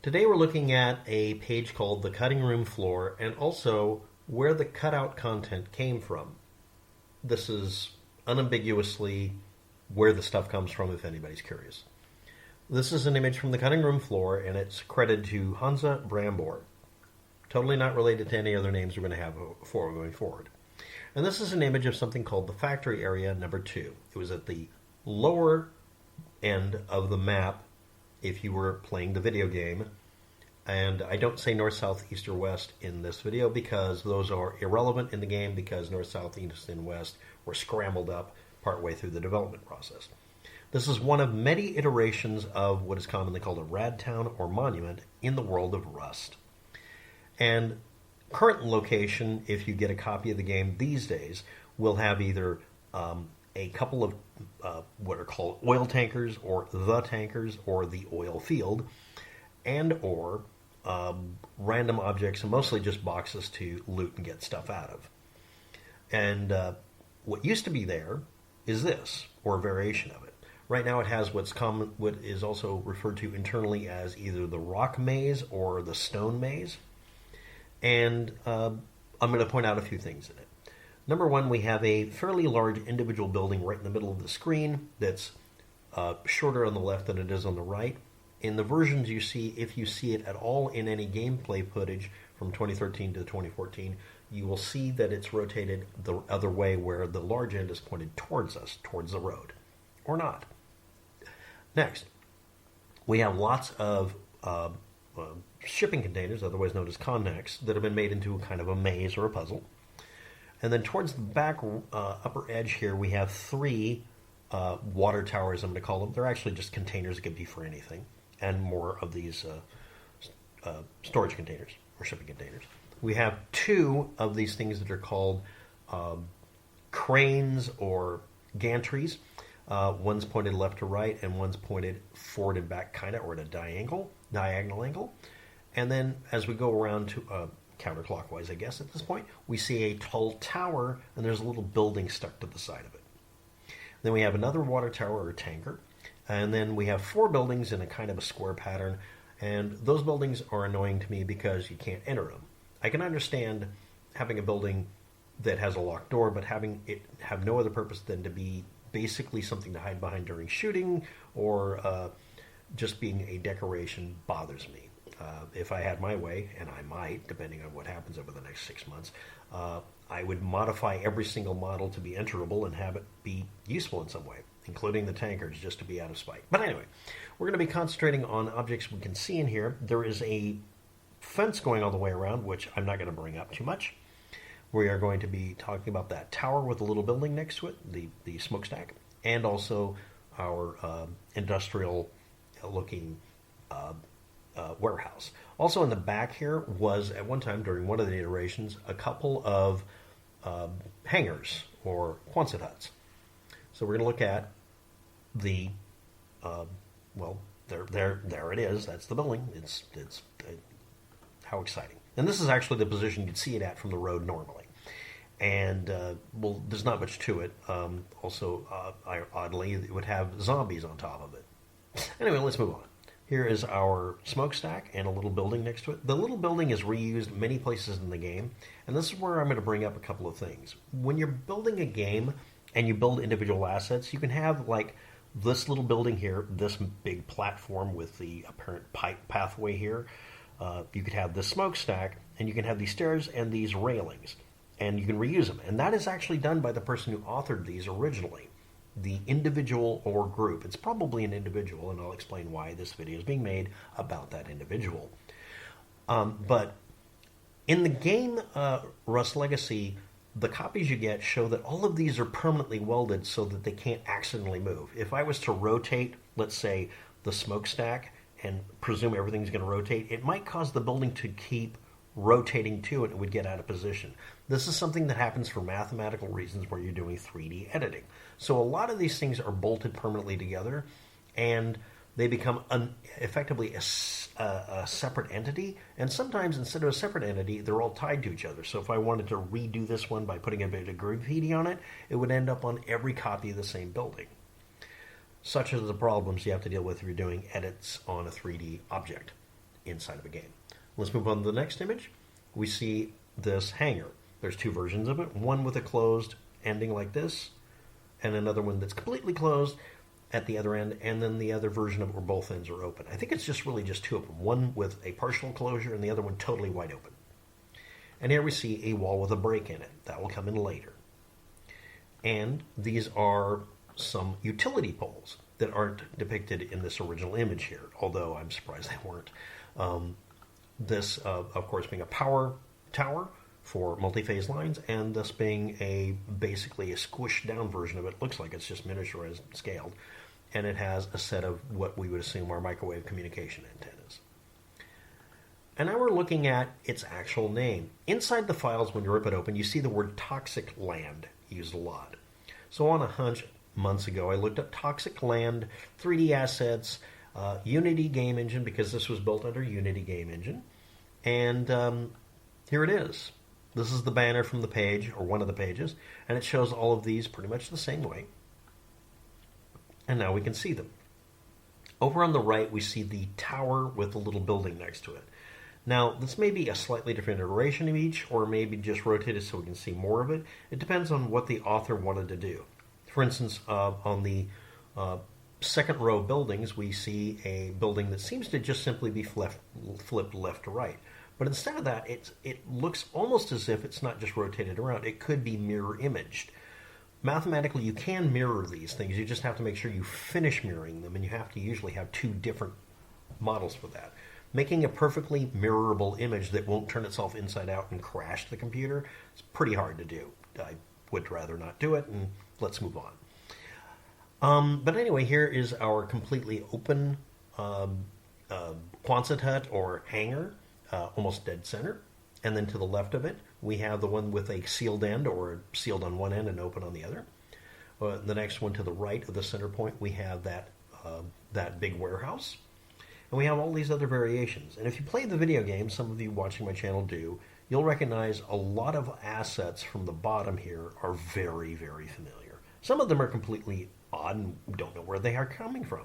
Today we're looking at a page called the cutting room floor and also where the cutout content came from. This is unambiguously where the stuff comes from if anybody's curious. This is an image from the cutting room floor and it's credited to Hansa Brambor. Totally not related to any other names we're going to have for going forward. And this is an image of something called the factory area number 2. It was at the lower end of the map if you were playing the video game. And I don't say north, south, east, or west in this video because those are irrelevant in the game because north, south, east, and west were scrambled up partway through the development process. This is one of many iterations of what is commonly called a rad town or monument in the world of Rust. And current location, if you get a copy of the game these days, will have either a couple of what are called oil tankers or the oil field, and or random objects, and mostly just boxes to loot and get stuff out of. And what used to be there is this, or a variation of it. Right now it has what is also referred to internally as either the rock maze or the stone maze. And I'm going to point out a few things in it. Number one, we have a fairly large individual building right in the middle of the screen that's shorter on the left than it is on the right. In the versions you see, if you see it at all in any gameplay footage from 2013 to 2014, you will see that it's rotated the other way where the large end is pointed towards us, towards the road, or not. Next, we have lots of shipping containers, otherwise known as connects, that have been made into kind of a maze or a puzzle. And then towards the back upper edge here, we have 3 water towers, I'm going to call them. They're actually just containers that could be for anything, and more of these storage containers or shipping containers. We have 2 of these things that are called cranes or gantries. One's pointed left to right, and one's pointed forward and back, kind of, or at a diagonal angle. And then as we go around to counterclockwise, I guess, at this point, we see a tall tower, and there's a little building stuck to the side of it. Then we have another water tower or tanker, and then we have 4 buildings in a kind of a square pattern, and those buildings are annoying to me because you can't enter them. I can understand having a building that has a locked door, but having it have no other purpose than to be basically something to hide behind during shooting or just being a decoration bothers me. If I had my way, and I might, depending on what happens over the next 6 months, I would modify every single model to be enterable and have it be useful in some way, including the tankers, just to be out of spite. But anyway, we're going to be concentrating on objects we can see in here. There is a fence going all the way around, which I'm not going to bring up too much. We are going to be talking about that tower with a little building next to it, the smokestack, and also our industrial-looking warehouse. Also in the back here was, at one time during one of the iterations, a couple of hangars or Quonset huts. So we're going to look at the, there it is. That's the building. It's how exciting. And this is actually the position you'd see it at from the road normally. And, there's not much to it. Oddly, it would have zombies on top of it. Anyway, let's move on. Here is our smokestack and a little building next to it. The little building is reused many places in the game, and this is where I'm going to bring up a couple of things. When you're building a game and you build individual assets, you can have like this little building here, this big platform with the apparent pipe pathway here. You could have this smokestack, and you can have these stairs and these railings, and you can reuse them. And that is actually done by the person who authored these originally. The individual or group. It's probably an individual, and I'll explain why this video is being made about that individual. But in the game Rust Legacy, the copies you get show that all of these are permanently welded so that they can't accidentally move. If I was to rotate, let's say, the smokestack and presume everything's going to rotate, it might cause the building to keep rotating too, and it would get out of position. This is something that happens for mathematical reasons where you're doing 3D editing. So a lot of these things are bolted permanently together, and they become effectively a separate entity. And sometimes instead of a separate entity, they're all tied to each other. So if I wanted to redo this one by putting a bit of graffiti on it, it would end up on every copy of the same building. Such are the problems you have to deal with if you're doing edits on a 3D object. inside of a game. Let's move on to the next image. We see this hangar. There's two versions of it, one with a closed ending like this, and another one that's completely closed at the other end, and then the other version of it where both ends are open. I think it's just really just two of them, one with a partial closure and the other one totally wide open. And here we see a wall with a break in it. That will come in later. And these are some utility poles that aren't depicted in this original image here, although I'm surprised they weren't. This, of course, being a power tower for multi-phase lines, and this being basically a squished down version of it. Looks like it's just miniaturized, scaled, and it has a set of what we would assume are microwave communication antennas. And now we're looking at its actual name. Inside the files, when you rip it open, you see the word ToxicLand used a lot. So on a hunch, months ago, I looked up ToxicLand, 3D assets, Unity game engine, because this was built under Unity game engine. And here it is. This is the banner from the page, or one of the pages, and it shows all of these pretty much the same way. And now we can see them. Over on the right, we see the tower with the little building next to it. Now, this may be a slightly different iteration of each, or maybe just rotated so we can see more of it. It depends on what the author wanted to do. For instance, on the second row buildings, we see a building that seems to just simply be flipped left to right. But instead of that, it looks almost as if it's not just rotated around. It could be mirror imaged. Mathematically, you can mirror these things. You just have to make sure you finish mirroring them, and you have to usually have two different models for that. Making a perfectly mirrorable image that won't turn itself inside out and crash the computer is pretty hard to do. I would rather not do it, and let's move on. But anyway, here is our completely open Quonset hut or hangar, almost dead center. And then to the left of it, we have the one with a sealed end, or sealed on one end and open on the other. The next one to the right of the center point, we have that big warehouse. And we have all these other variations. And if you play the video game, some of you watching my channel do, you'll recognize a lot of assets from the bottom here are very, very familiar. Some of them are completely odd and don't know where they are coming from.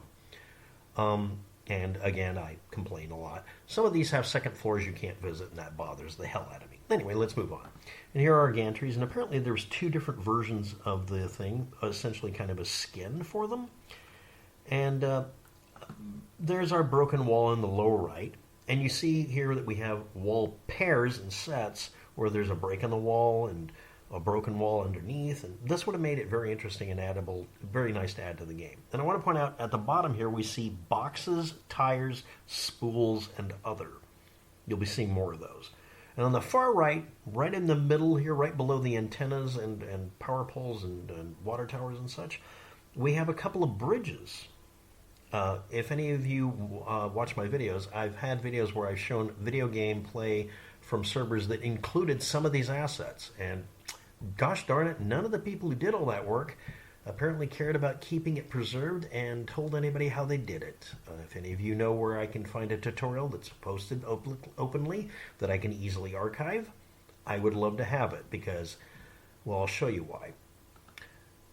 And again, I complain a lot. Some of these have second floors you can't visit, and that bothers the hell out of me. Anyway, let's move on. And here are our gantries, and apparently there's two different versions of the thing, essentially kind of a skin for them. And there's our broken wall in the lower right. And you see here that we have wall pairs and sets where there's a break in the wall and a broken wall underneath, and this would have made it very interesting and addable, very nice to add to the game. And I want to point out at the bottom here we see boxes, tires, spools, and other. You'll be seeing more of those. And on the far right, right in the middle here, right below the antennas and power poles and water towers and such, we have a couple of bridges. If any of you watch my videos, I've had videos where I've shown video game play from servers that included some of these assets, and gosh darn it, none of the people who did all that work apparently cared about keeping it preserved and told anybody how they did it. If any of you know where I can find a tutorial that's posted openly that I can easily archive, I would love to have it because, well, I'll show you why.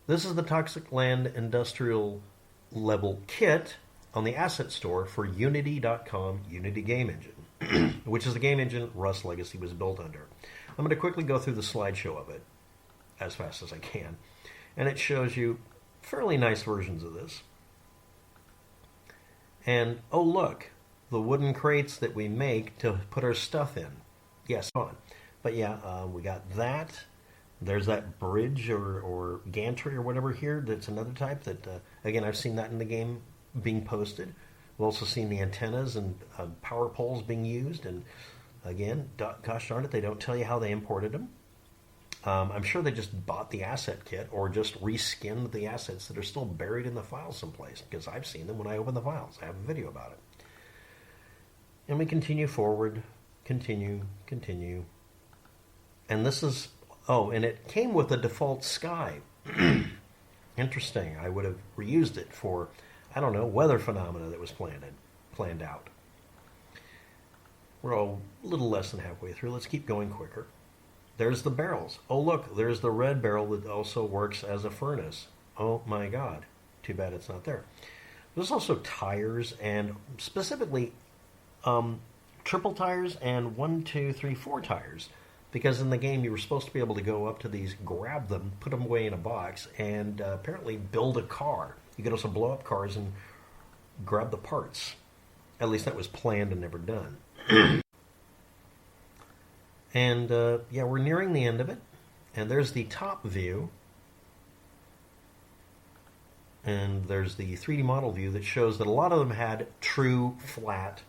This is the Toxicland Industrial Level Kit on the asset store for Unity.com Unity Game Engine, which is the game engine Rust Legacy was built under. I'm going to quickly go through the slideshow of it as fast as I can, and it shows you fairly nice versions of this. And oh look, the wooden crates that we make to put our stuff in. Yes, on. But yeah, we got that. There's that bridge or gantry or whatever here. That's another type that, again, I've seen that in the game being posted. We've also seen the antennas and power poles being used. And again, gosh darn it, they don't tell you how they imported them. I'm sure they just bought the asset kit or just reskinned the assets that are still buried in the files someplace, because I've seen them when I open the files. I have a video about it. And we continue forward, continue. And this is, oh, and it came with a default sky. Interesting. I would have reused it for, I don't know, weather phenomena that was planned out. We're a little less than halfway through. Let's keep going quicker. There's the barrels. Oh, look, there's the red barrel that also works as a furnace. Oh, my God. Too bad it's not there. There's also tires and specifically triple tires and 1, 2, 3, 4 tires. Because in the game you were supposed to be able to go up to these, grab them, put them away in a box, and apparently build a car. You could also blow up cars and grab the parts. At least that was planned and never done. And yeah, we're nearing the end of it. And there's the top view. And there's the 3D model view that shows that a lot of them had true flat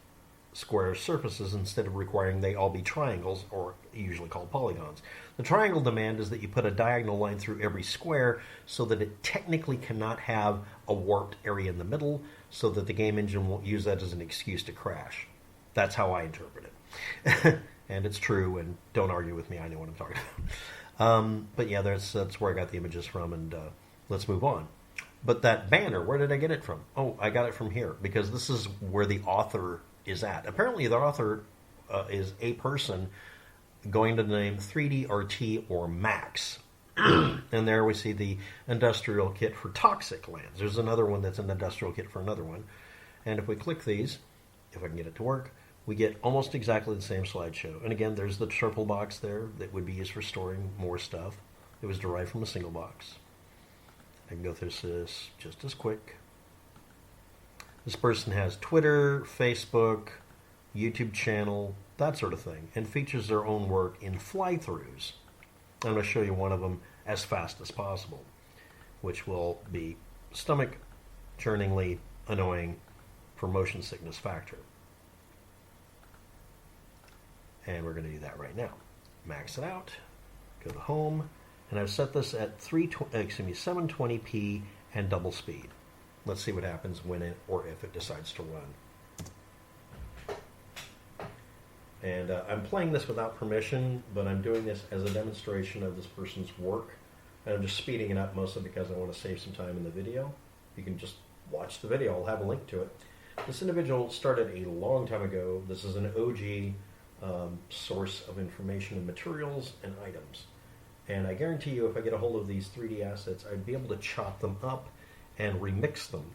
square surfaces instead of requiring they all be triangles, or usually called polygons. The triangle demand is that you put a diagonal line through every square so that it technically cannot have a warped area in the middle, so that the game engine won't use that as an excuse to crash. That's how I interpret it. And it's true, and don't argue with me, I know what I'm talking about. But yeah, that's where I got the images from, and let's move on. But that banner, where did I get it from? Oh, I got it from here, because this is where the author is at. Apparently the author is a person going to the name 3DRT or Max. And there we see the industrial kit for Toxiclands. There's another one that's an industrial kit for another one. And if we click these, if I can get it to work, we get almost exactly the same slideshow. And again, there's the triple box there that would be used for storing more stuff. It was derived from a single box. I can go through this just as quick. This person has Twitter, Facebook, YouTube channel, that sort of thing, and features their own work in fly-throughs. I'm going to show you one of them as fast as possible, which will be stomach-churningly annoying for motion sickness factor. And we're going to do that right now. Max it out, go to home, and I've set this at 720p and double speed. Let's see what happens when it, or if it decides to run. And I'm playing this without permission, but I'm doing this as a demonstration of this person's work. And I'm just speeding it up mostly because I want to save some time in the video. You can just watch the video. I'll have a link to it. This individual started a long time ago. This is an OG source of information and materials and items. And I guarantee you, if I get a hold of these 3D assets, I'd be able to chop them up and remix them.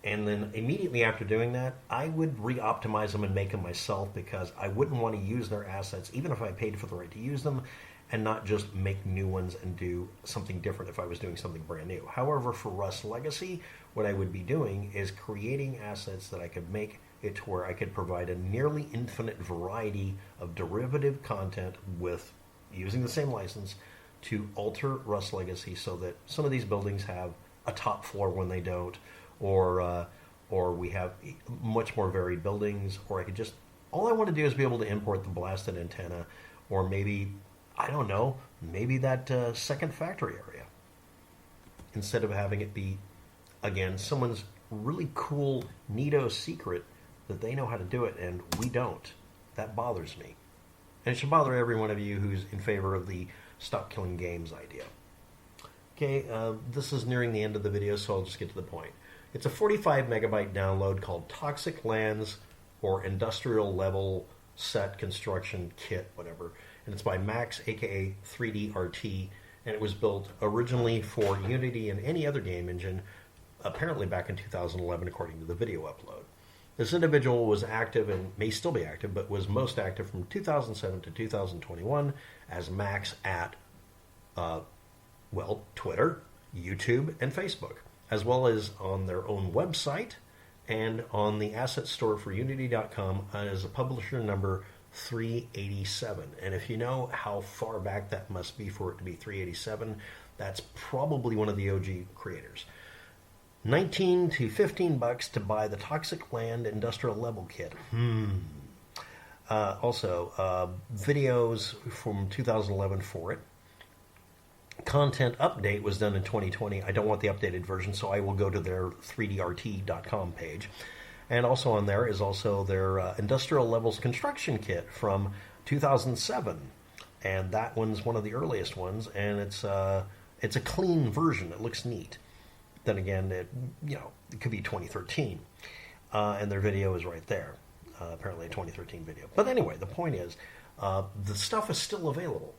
And then immediately after doing that, I would re-optimize them and make them myself, because I wouldn't want to use their assets, even if I paid for the right to use them, and not just make new ones and do something different if I was doing something brand new. However, for Rust Legacy, what I would be doing is creating assets that I could make it to where I could provide a nearly infinite variety of derivative content with using the same license to alter Rust Legacy so that some of these buildings have a top floor when they don't, or we have much more varied buildings, or I could just, all I want to do is be able to import the blasted antenna, or maybe, I don't know, maybe that second factory area, instead of having it be, again, someone's really cool, neato secret that they know how to do it and we don't. That bothers me. And it should bother every one of you who's in favor of the stop killing games idea. Okay, this is nearing the end of the video, so I'll just get to the point. It's a 45 megabyte download called Toxiclands or Industrial Level Set Construction Kit, whatever. And it's by Max, aka 3DRT, and it was built originally for Unity and any other game engine, apparently back in 2011, according to the video upload. This individual was active, and may still be active, but was most active from 2007 to 2021 as Max at, Twitter, YouTube, and Facebook, as well as on their own website and on the asset store for Unity.com as a publisher number 387. And if you know how far back that must be for it to be 387, that's probably one of the OG creators. $19 to $15 to buy the ToxicLand Industrial Level Kit. Also, videos from 2011 for it. Content update was done in 2020. I don't want the updated version, so I will go to their 3drt.com page. And also on there is also their Industrial Levels Construction Kit from 2007. And that one's one of the earliest ones, and it's a clean version. It looks neat. Then again, it could be 2013. And their video is right there. Apparently a 2013 video. But anyway, the point is, the stuff is still available.